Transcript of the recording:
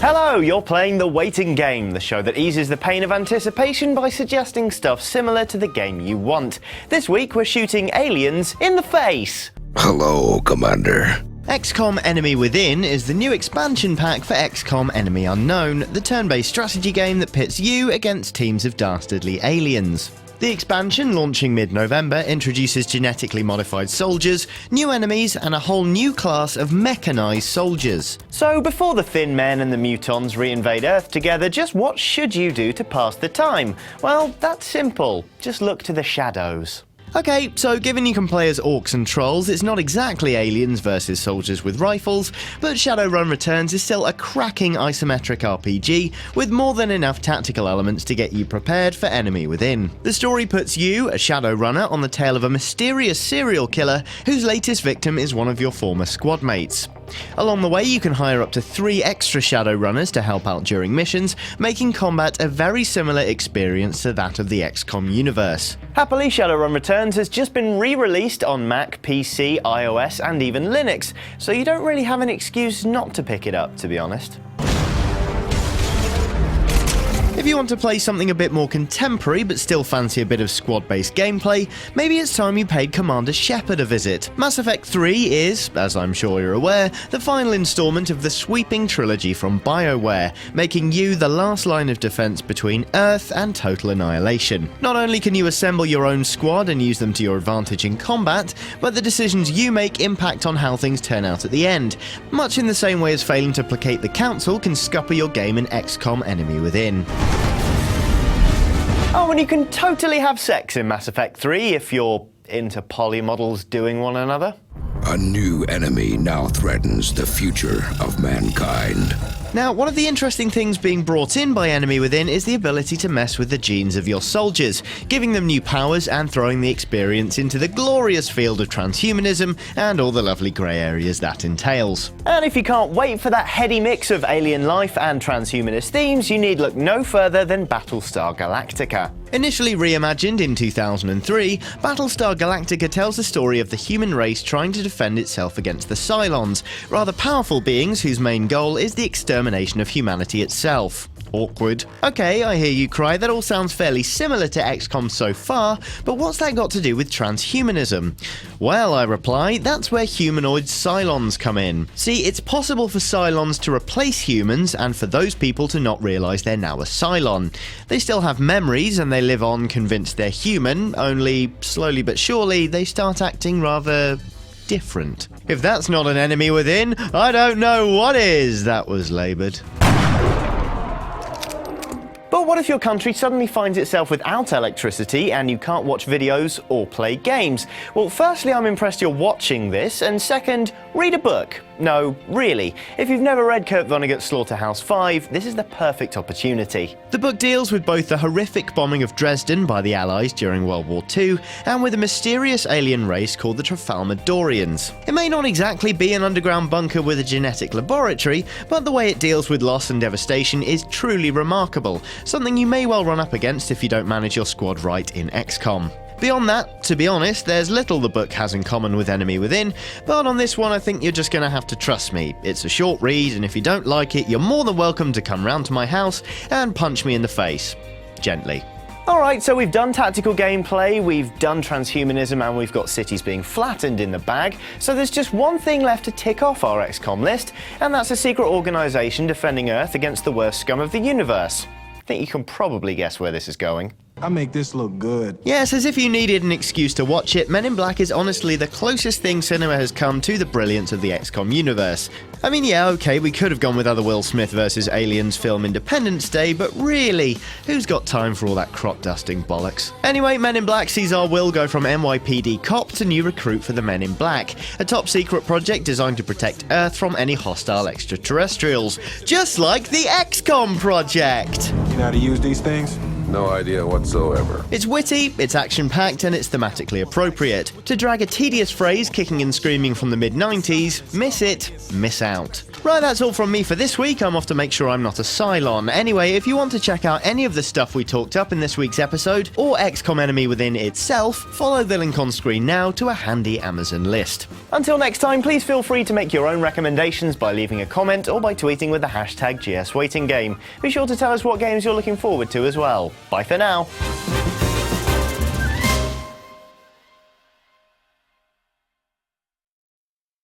Hello, you're playing The Waiting Game, the show that eases the pain of anticipation by suggesting stuff similar to the game you want. This week we're shooting aliens in the face. Hello, Commander. XCOM Enemy Within is the new expansion pack for XCOM Enemy Unknown, the turn-based strategy game that pits you against teams of dastardly aliens. The expansion, launching mid-November, introduces genetically modified soldiers, new enemies, and a whole new class of mechanized soldiers. So before the Thin Men and the Mutons reinvade Earth together, just what should you do to pass the time? Well, that's simple. Just look to the shadows. Okay, so given you can play as orcs and trolls, it's not exactly aliens versus soldiers with rifles, but Shadowrun Returns is still a cracking isometric RPG with more than enough tactical elements to get you prepared for Enemy Within. The story puts you, a Shadowrunner, on the tail of a mysterious serial killer whose latest victim is one of your former squad mates. Along the way, you can hire up to 3 extra Shadowrunners to help out during missions, making combat a very similar experience to that of the XCOM universe. Happily, Shadowrun Returns has just been re-released on Mac, PC, iOS, and even Linux, so you don't really have an excuse not to pick it up, to be honest. If you want to play something a bit more contemporary but still fancy a bit of squad-based gameplay, maybe it's time you paid Commander Shepard a visit. Mass Effect 3 is, as I'm sure you're aware, the final installment of the sweeping trilogy from BioWare, making you the last line of defense between Earth and total annihilation. Not only can you assemble your own squad and use them to your advantage in combat, but the decisions you make impact on how things turn out at the end, much in the same way as failing to placate the Council can scupper your game in XCOM Enemy Within. Oh, and you can totally have sex in Mass Effect 3 if you're into polymodels doing one another. A new enemy now threatens the future of mankind. Now, one of the interesting things being brought in by Enemy Within is the ability to mess with the genes of your soldiers, giving them new powers and throwing the experience into the glorious field of transhumanism and all the lovely grey areas that entails. And if you can't wait for that heady mix of alien life and transhumanist themes, you need look no further than Battlestar Galactica. Initially reimagined in 2003, Battlestar Galactica tells the story of the human race trying to defend itself against the Cylons, rather powerful beings whose main goal is the extermination of humanity itself. Awkward. Okay, I hear you cry, that all sounds fairly similar to XCOM so far, but what's that got to do with transhumanism? Well, I reply, that's where humanoid Cylons come in. See, it's possible for Cylons to replace humans and for those people to not realise they're now a Cylon. They still have memories and they live on convinced they're human, only slowly but surely they start acting rather different. If that's not an Enemy Within, I don't know what is. That was laboured. But what if your country suddenly finds itself without electricity and you can't watch videos or play games? Well, firstly, I'm impressed you're watching this, and second, read a book. No, really. If you've never read Kurt Vonnegut's SlaughterhouseFive, this is the perfect opportunity. The book deals with both the horrific bombing of Dresden by the Allies during World War II and with a mysterious alien race called the Tralfamadorians. It may not exactly be an underground bunker with a genetic laboratory, but the way it deals with loss and devastation is truly remarkable, something you may well run up against if you don't manage your squad right in XCOM. Beyond that, to be honest, there's little the book has in common with Enemy Within, but on this one I think you're just going to have to trust me. It's a short read, and if you don't like it, you're more than welcome to come round to my house and punch me in the face. Gently. Alright, so we've done tactical gameplay, we've done transhumanism, and we've got cities being flattened in the bag, so there's just one thing left to tick off our XCOM list, and that's a secret organisation defending Earth against the worst scum of the universe. I think you can probably guess where this is going. I make this look good. Yes, as if you needed an excuse to watch it, Men in Black is honestly the closest thing cinema has come to the brilliance of the XCOM universe. I mean, yeah, okay, we could have gone with other Will Smith vs. Aliens film Independence Day, but really, who's got time for all that crop-dusting bollocks? Anyway, Men in Black sees our Will go from NYPD cop to new recruit for the Men in Black, a top-secret project designed to protect Earth from any hostile extraterrestrials, just like the XCOM project! You know how to use these things? No idea whatsoever. It's witty, it's action-packed, and it's thematically appropriate. To drag a tedious phrase kicking and screaming from the mid-90s, miss it, miss out. Right, that's all from me for this week. I'm off to make sure I'm not a Cylon. Anyway, if you want to check out any of the stuff we talked up in this week's episode, or XCOM Enemy Within itself, follow the link on screen now to a handy Amazon list. Until next time, please feel free to make your own recommendations by leaving a comment or by tweeting with the hashtag GSWaitingGame. Be sure to tell us what games you're looking forward to as well. Bye for now.